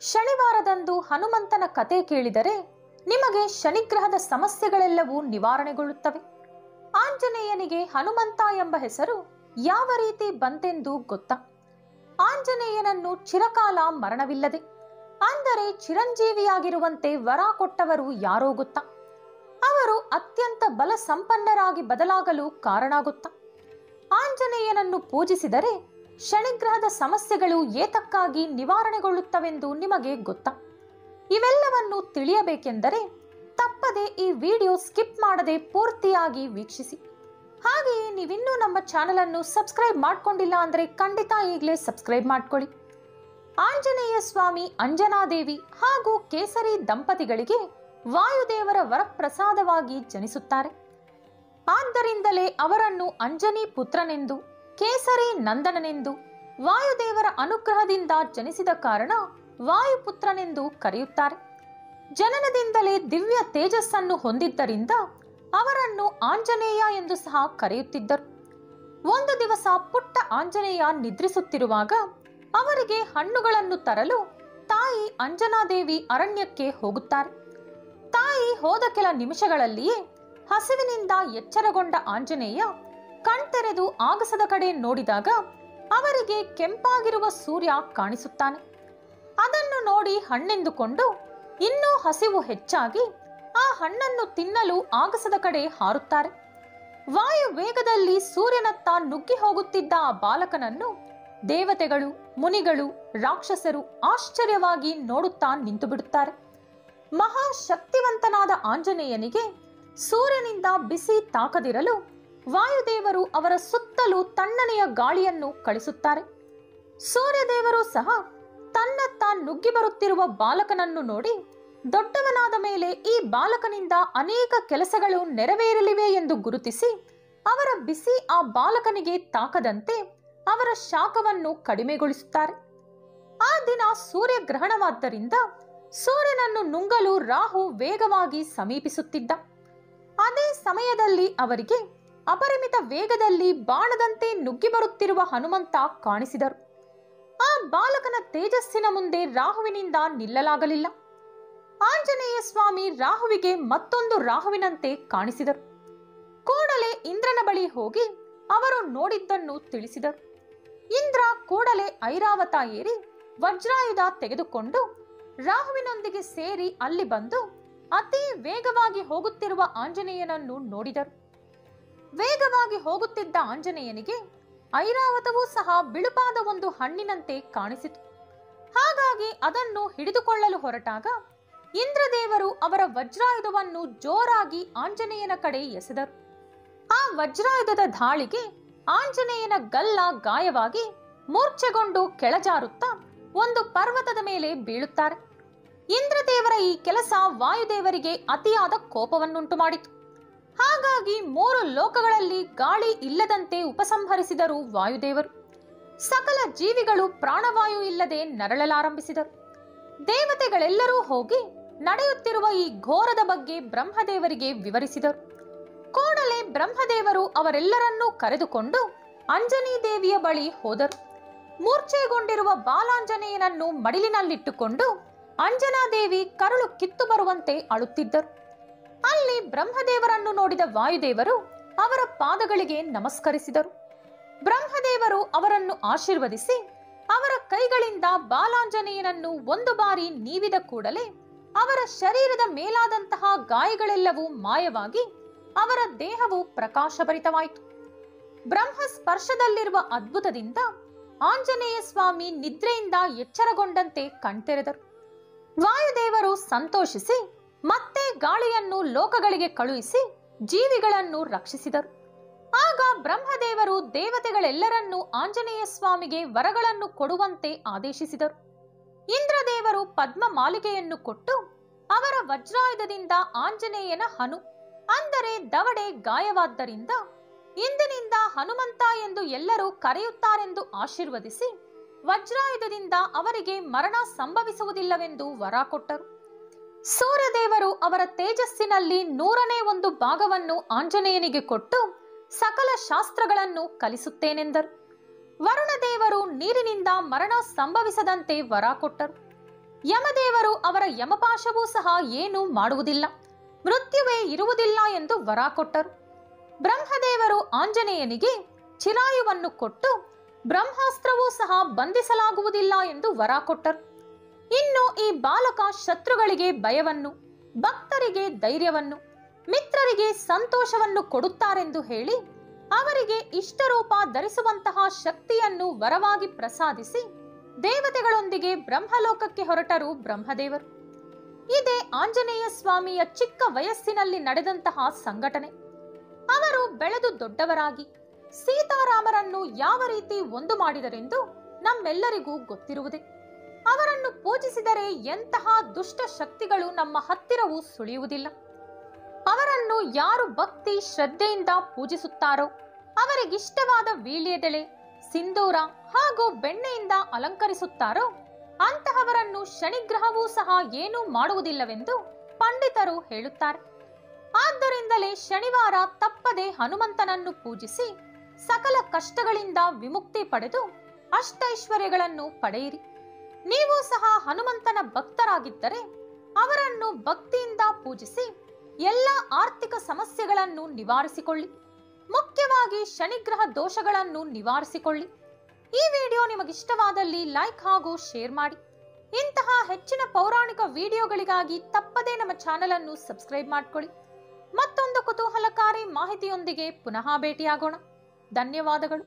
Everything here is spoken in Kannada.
ಶನಿವಾರದಂದು ಹನುಮಂತನ ಕತೆ ಕೇಳಿದರೆ ನಿಮಗೆ ಶನಿಗ್ರಹದ ಸಮಸ್ಯೆಗಳೆಲ್ಲವೂ ನಿವಾರಣೆಗೊಳ್ಳುತ್ತವೆ. ಆಂಜನೇಯನಿಗೆ ಹನುಮಂತ ಎಂಬ ಹೆಸರು ಯಾವ ರೀತಿ ಬಂತೆಂದು ಗೊತ್ತಾ? ಆಂಜನೇಯನನ್ನು ಚಿರಕಾಲ ಮರಣವಿಲ್ಲದೆ ಅಂದರೆ ಚಿರಂಜೀವಿಯಾಗಿರುವಂತೆ ವರ ಕೊಟ್ಟವರು ಯಾರೋ ಗೊತ್ತಾ? ಅವರು ಅತ್ಯಂತ ಬಲ ಸಂಪನ್ನರಾಗಿ ಬದಲಾಗಲು ಕಾರಣ ಗೊತ್ತಾ? ಆಂಜನೇಯನನ್ನು ಪೂಜಿಸಿದರೆ ಶನಿಗ್ರಹದ ಸಮಸ್ಯೆಗಳು ಏತಕ್ಕಾಗಿ ನಿವಾರಣೆಗೊಳ್ಳುತ್ತವೆಂದು ನಿಮಗೆ ಗೊತ್ತಾ? ಇವೆಲ್ಲವನ್ನು ತಿಳಿಯಬೇಕೆಂದರೆ ತಪ್ಪದೆ ಈ ವಿಡಿಯೋ ಸ್ಕಿಪ್ ಮಾಡದೆ ಪೂರ್ತಿಯಾಗಿ ವೀಕ್ಷಿಸಿ. ಹಾಗೆಯೇ ನೀವಿನ್ನೂ ನಮ್ಮ ಚಾನೆಲ್ ಅನ್ನು ಸಬ್ಸ್ಕ್ರೈಬ್ ಮಾಡ್ಕೊಂಡಿಲ್ಲ ಅಂದರೆ ಖಂಡಿತ ಈಗಲೇ ಸಬ್ಸ್ಕ್ರೈಬ್ ಮಾಡ್ಕೊಳ್ಳಿ. ಆಂಜನೇಯ ಸ್ವಾಮಿ, ಅಂಜನಾದೇವಿ ಹಾಗೂ ಕೇಸರಿ ದಂಪತಿಗಳಿಗೆ ವಾಯುದೇವರ ವರಪ್ರಸಾದವಾಗಿ ಜನಿಸುತ್ತಾರೆ. ಆದ್ದರಿಂದಲೇ ಅವರನ್ನು ಅಂಜನಿ ಪುತ್ರನೆಂದು, ಕೇಸರಿ ನಂದನನೆಂದು, ವಾಯುದೇವರ ಅನುಗ್ರಹದಿಂದ ಜನಿಸಿದ ಕಾರಣ ವಾಯುಪುತ್ರನೆಂದು ಕರೆಯುತ್ತಾರೆ. ಜನನದಿಂದಲೇ ದಿವ್ಯ ತೇಜಸ್ಸನ್ನು ಹೊಂದಿದ್ದರಿಂದ ಅವರನ್ನು ಆಂಜನೇಯ ಎಂದು ಸಹ ಕರೆಯುತ್ತಿದ್ದರು. ಒಂದು ದಿವಸ ಪುಟ್ಟ ಆಂಜನೇಯ ನಿದ್ರಿಸುತ್ತಿರುವಾಗ ಅವರಿಗೆ ಹಣ್ಣುಗಳನ್ನು ತರಲು ತಾಯಿ ಅಂಜನಾದೇವಿ ಅರಣ್ಯಕ್ಕೆ ಹೋಗುತ್ತಾರೆ. ತಾಯಿ ಹೋದ ಕೆಲ ನಿಮಿಷಗಳಲ್ಲಿಯೇ ಹಸಿವಿನಿಂದ ಎಚ್ಚರಗೊಂಡ ಆಂಜನೇಯ ಕಣ್ತೆರೆದು ಆಗಸದ ಕಡೆ ನೋಡಿದಾಗ ಅವರಿಗೆ ಕೆಂಪಾಗಿರುವ ಸೂರ್ಯ ಕಾಣಿಸುತ್ತಾನೆ. ಅದನ್ನು ನೋಡಿ ಹಣ್ಣೆಂದುಕೊಂಡು ಇನ್ನೂ ಹಸಿವು ಹೆಚ್ಚಾಗಿ ಆ ಹಣ್ಣನ್ನು ತಿನ್ನಲು ಆಗಸದ ಕಡೆ ಹಾರುತ್ತಾರೆ. ವಾಯು ವೇಗದಲ್ಲಿ ಸೂರ್ಯನತ್ತ ನುಗ್ಗಿ ಹೋಗುತ್ತಿದ್ದ ಆ ಬಾಲಕನನ್ನು ದೇವತೆಗಳು, ಮುನಿಗಳು, ರಾಕ್ಷಸರು ಆಶ್ಚರ್ಯವಾಗಿ ನೋಡುತ್ತಾ ನಿಂತು ಬಿಡುತ್ತಾರೆ. ಮಹಾಶಕ್ತಿವಂತನಾದ ಆಂಜನೇಯನಿಗೆ ಸೂರ್ಯನಿಂದ ಬಿಸಿ ತಾಕದಿರಲು ವಾಯುದೇವರು ಅವರ ಸುತ್ತಲೂ ತಣ್ಣನೆಯ ಗಾಳಿಯನ್ನು ಕಳಿಸುತ್ತಾರೆ. ಸೂರ್ಯದೇವರು ಸಹ ತನ್ನತ್ತ ನುಗ್ಗಿ ಬರುತ್ತಿರುವ ಬಾಲಕನನ್ನು ನೋಡಿ ದೊಡ್ಡವನಾದ ಮೇಲೆ ಈ ಬಾಲಕನಿಂದ ಅನೇಕ ಕೆಲಸಗಳು ನೆರವೇರಲಿವೆ ಎಂದು ಗುರುತಿಸಿ ಅವರ ಬಿಸಿ ಆ ಬಾಲಕನಿಗೆ ತಾಕದಂತೆ ಅವರ ಶಾಖವನ್ನು ಕಡಿಮೆಗೊಳಿಸುತ್ತಾರೆ. ಆ ದಿನ ಸೂರ್ಯಗ್ರಹಣವಾದ್ದರಿಂದ ಸೂರ್ಯನನ್ನು ನುಂಗಲು ರಾಹು ವೇಗವಾಗಿ ಸಮೀಪಿಸುತ್ತಿದ್ದ. ಅದೇ ಸಮಯದಲ್ಲಿ ಅವರಿಗೆ ಅಪರಿಮಿತ ವೇಗದಲ್ಲಿ ಬಾಣದಂತೆ ನುಗ್ಗಿ ಬರುತ್ತಿರುವ ಹನುಮಂತ ಕಾಣಿಸಿದರು. ಆ ಬಾಲಕನ ತೇಜಸ್ಸಿನ ಮುಂದೆ ರಾಹುವಿನಿಂದ ನಿಲ್ಲಲಾಗಲಿಲ್ಲ. ಆಂಜನೇಯ ಸ್ವಾಮಿ ರಾಹುವಿಗೆ ಮತ್ತೊಂದು ರಾಹುವಿನಂತೆ ಕಾಣಿಸಿದರು. ಕೂಡಲೇ ಇಂದ್ರನ ಬಳಿ ಹೋಗಿ ಅವರು ನೋಡಿದ್ದನ್ನು ತಿಳಿಸಿದರು. ಇಂದ್ರ ಕೂಡಲೇ ಐರಾವತ ಏರಿ ವಜ್ರಾಯುಧ ತೆಗೆದುಕೊಂಡು ರಾಹುವಿನೊಂದಿಗೆ ಸೇರಿ ಅಲ್ಲಿ ಬಂದು ಅತಿ ವೇಗವಾಗಿ ಹೋಗುತ್ತಿರುವ ಆಂಜನೇಯನನ್ನು ನೋಡಿದರು. ವೇಗವಾಗಿ ಹೋಗುತ್ತಿದ್ದ ಆಂಜನೇಯನಿಗೆ ಐರಾವತವೂ ಸಹ ಬಿಳುಪಾದ ಒಂದು ಹಣ್ಣಿನಂತೆ ಕಾಣಿಸಿತು. ಹಾಗಾಗಿ ಅದನ್ನು ಹಿಡಿದುಕೊಳ್ಳಲು ಹೊರಟಾಗ ಇಂದ್ರದೇವರು ಅವರ ವಜ್ರಾಯುಧವನ್ನು ಜೋರಾಗಿ ಆಂಜನೇಯನ ಕಡೆ ಎಸೆದರು. ಆ ವಜ್ರಾಯುಧದ ಧಾಳಿಗೆ ಆಂಜನೇಯನ ಗಲ್ಲ ಗಾಯವಾಗಿ ಮೂರ್ಛೆಗೊಂಡು ಕೆಳಜಾರುತ್ತಾ ಒಂದು ಪರ್ವತದ ಮೇಲೆ ಬೀಳುತ್ತಾರೆ. ಇಂದ್ರದೇವರ ಈ ಕೆಲಸ ವಾಯುದೇವರಿಗೆ ಅತಿಯಾದ ಕೋಪವನ್ನುಂಟು ಮಾಡಿತು. ಹಾಗಾಗಿ 3 ಲೋಕಗಳಲ್ಲಿ ಗಾಳಿ ಇಲ್ಲದಂತೆ ಉಪಸಂಹರಿಸಿದರು ವಾಯುದೇವರು. ಸಕಲ ಜೀವಿಗಳು ಪ್ರಾಣವಾಯು ಇಲ್ಲದೆ ನರಳಲಾರಂಭಿಸಿದರು. ದೇವತೆಗಳೆಲ್ಲರೂ ಹೋಗಿ ನಡೆಯುತ್ತಿರುವ ಈ ಘೋರದ ಬಗ್ಗೆ ಬ್ರಹ್ಮದೇವರಿಗೆ ವಿವರಿಸಿದರು. ಕೂಡಲೇ ಬ್ರಹ್ಮದೇವರು ಅವರೆಲ್ಲರನ್ನೂ ಕರೆದುಕೊಂಡು ಅಂಜನಿ ದೇವಿಯ ಬಳಿ ಹೋದರು. ಮೂರ್ಛೆಗೊಂಡಿರುವ ಬಾಲಾಂಜನೇಯನನ್ನು ಮಡಿಲಿನಲ್ಲಿಟ್ಟುಕೊಂಡು ಅಂಜನಾದೇವಿ ಕರುಳು ಕಿತ್ತು ಬರುವಂತೆ ಅಳುತ್ತಿದ್ದರು. ಅಲ್ಲಿ ಬ್ರಹ್ಮದೇವರನ್ನು ನೋಡಿದ ವಾಯುದೇವರು ಅವರ ಪಾದಗಳಿಗೆ ನಮಸ್ಕರಿಸಿದರು. ಬ್ರಹ್ಮದೇವರು ಅವರನ್ನು ಆಶೀರ್ವದಿಸಿ ಅವರ ಕೈಗಳಿಂದ ಬಾಲಾಂಜನೇಯನನ್ನು ಒಂದು ಬಾರಿ ನೀವಿದ ಕೂಡಲೇ ಅವರ ಶರೀರದ ಮೇಲಾದಂತಹ ಗಾಯಗಳೆಲ್ಲವೂ ಮಾಯವಾಗಿ ಅವರ ದೇಹವು ಪ್ರಕಾಶಭರಿತವಾಯಿತು. ಬ್ರಹ್ಮ ಸ್ಪರ್ಶದಲ್ಲಿರುವ ಅದ್ಭುತದಿಂದ ಆಂಜನೇಯ ಸ್ವಾಮಿ ನಿದ್ರೆಯಿಂದ ಎಚ್ಚರಗೊಂಡಂತೆ ಕಣ್ತೆರೆದರು. ವಾಯುದೇವರು ಸಂತೋಷಿಸಿ ಮತ್ತೆ ಗಾಳಿಯನ್ನು ಲೋಕಗಳಿಗೆ ಕಳುಹಿಸಿ ಜೀವಿಗಳನ್ನು ರಕ್ಷಿಸಿದರು. ಆಗ ಬ್ರಹ್ಮದೇವರು ದೇವತೆಗಳೆಲ್ಲರನ್ನೂ ಆಂಜನೇಯ ಸ್ವಾಮಿಗೆ ವರಗಳನ್ನು ಕೊಡುವಂತೆ ಆದೇಶಿಸಿದರು. ಇಂದ್ರದೇವರು ಪದ್ಮ ಮಾಲಿಕೆಯನ್ನು ಕೊಟ್ಟು ಅವರ ವಜ್ರಾಯುಧದಿಂದ ಆಂಜನೇಯನ ಹನು ಅಂದರೆ ದವಡೆ ಗಾಯವಾದ್ದರಿಂದ ಇಂದಿನಿಂದ ಹನುಮಂತ ಎಂದು ಎಲ್ಲರೂ ಕರೆಯುತ್ತಾರೆಂದು ಆಶೀರ್ವದಿಸಿ ವಜ್ರಾಯುಧದಿಂದ ಅವರಿಗೆ ಮರಣ ಸಂಭವಿಸುವುದಿಲ್ಲವೆಂದು ವರ ಕೊಟ್ಟರು. ಸೂರ್ಯದೇವರು ಅವರ ತೇಜಸ್ಸಿನಲ್ಲಿ 100ನೇ ಭಾಗವನ್ನು ಆಂಜನೇಯನಿಗೆ ಕೊಟ್ಟು ಸಕಲ ಶಾಸ್ತ್ರಗಳನ್ನು ಕಲಿಸುತ್ತೇನೆಂದರು. ವರುಣದೇವರು ನೀರಿನಿಂದ ಮರಣ ಸಂಭವಿಸದಂತೆ ವರ ಕೊಟ್ಟರು. ಯಮದೇವರು ಅವರ ಯಮಪಾಶವೂ ಸಹ ಏನೂ ಮಾಡುವುದಿಲ್ಲ, ಮೃತ್ಯುವೇ ಇರುವುದಿಲ್ಲ ಎಂದು ವರ ಕೊಟ್ಟರು. ಬ್ರಹ್ಮದೇವರು ಆಂಜನೇಯನಿಗೆ ಚಿರಾಯುವನ್ನು ಕೊಟ್ಟು ಬ್ರಹ್ಮಾಸ್ತ್ರವೂ ಸಹ ಬಂಧಿಸಲಾಗುವುದಿಲ್ಲ ಎಂದು ವರ ಕೊಟ್ಟರು. ಇನ್ನು ಈ ಬಾಲಕ ಶತ್ರುಗಳಿಗೆ ಭಯವನ್ನು, ಭಕ್ತರಿಗೆ ಧೈರ್ಯವನ್ನು, ಮಿತ್ರರಿಗೆ ಸಂತೋಷವನ್ನು ಕೊಡುತ್ತಾರೆಂದು ಹೇಳಿ ಅವರಿಗೆ ಇಷ್ಟರೂಪ ಧರಿಸುವಂತಹ ಶಕ್ತಿಯನ್ನು ವರವಾಗಿ ಪ್ರಸಾದಿಸಿ ದೇವತೆಗಳೊಂದಿಗೆ ಬ್ರಹ್ಮಲೋಕಕ್ಕೆ ಹೊರಟರು ಬ್ರಹ್ಮದೇವರು. ಇದೇ ಆಂಜನೇಯ ಸ್ವಾಮಿಯ ಚಿಕ್ಕ ವಯಸ್ಸಿನಲ್ಲಿ ನಡೆದಂತಹ ಸಂಘಟನೆ. ಅವರು ಬೆಳೆದು ದೊಡ್ಡವರಾಗಿ ಸೀತಾರಾಮರನ್ನು ಯಾವ ರೀತಿ ಒಂದು ಮಾಡಿದರೆಂದು ನಮ್ಮೆಲ್ಲರಿಗೂ ಗೊತ್ತಿರುವುದೇ. ಅವರನ್ನು ಪೂಜಿಸಿದರೆ ಎಂತಹ ದುಷ್ಟ ಶಕ್ತಿಗಳು ನಮ್ಮ ಹತ್ತಿರವೂ ಸುಳಿಯುವುದಿಲ್ಲ. ಅವರನ್ನು ಯಾರು ಭಕ್ತಿ ಶ್ರದ್ಧೆಯಿಂದ ಪೂಜಿಸುತ್ತಾರೋ, ಅವರಿಗಿಷ್ಟವಾದ ವೀಳ್ಯದೆಲೆ, ಸಿಂಧೂರ ಹಾಗೂ ಬೆಣ್ಣೆಯಿಂದ ಅಲಂಕರಿಸುತ್ತಾರೋ ಅಂತಹವರನ್ನು ಶನಿಗ್ರಹವೂ ಸಹ ಏನೂ ಮಾಡುವುದಿಲ್ಲವೆಂದು ಪಂಡಿತರು ಹೇಳುತ್ತಾರೆ. ಆದ್ದರಿಂದಲೇ ಶನಿವಾರ ತಪ್ಪದೆ ಹನುಮಂತನನ್ನು ಪೂಜಿಸಿ ಸಕಲ ಕಷ್ಟಗಳಿಂದ ವಿಮುಕ್ತಿ ಪಡೆದು ಅಷ್ಟೈಶ್ವರ್ಯಗಳನ್ನು ಪಡೆಯಿರಿ. ನೀವು ಸಹ ಹನುಮಂತನ ಭಕ್ತರಾಗಿದ್ದರೆ ಅವರನ್ನು ಭಕ್ತಿಯಿಂದ ಪೂಜಿಸಿ ಎಲ್ಲ ಆರ್ಥಿಕ ಸಮಸ್ಯೆಗಳನ್ನು ನಿವಾರಿಸಿಕೊಳ್ಳಿ. ಮುಖ್ಯವಾಗಿ ಶನಿಗ್ರಹ ದೋಷಗಳನ್ನು ನಿವಾರಿಸಿಕೊಳ್ಳಿ. ಈ ವಿಡಿಯೋ ನಿಮಗಿಷ್ಟವಾದಲ್ಲಿ ಲೈಕ್ ಹಾಗೂ ಶೇರ್ ಮಾಡಿ. ಇಂತಹ ಹೆಚ್ಚಿನ ಪೌರಾಣಿಕ ವಿಡಿಯೋಗಳಿಗಾಗಿ ತಪ್ಪದೇ ನಮ್ಮ ಚಾನೆಲ್ ಅನ್ನು ಸಬ್ಸ್ಕ್ರೈಬ್ ಮಾಡಿಕೊಳ್ಳಿ. ಮತ್ತೊಂದು ಕುತೂಹಲಕಾರಿ ಮಾಹಿತಿಯೊಂದಿಗೆ ಪುನಃ ಭೇಟಿಯಾಗೋಣ. ಧನ್ಯವಾದಗಳು.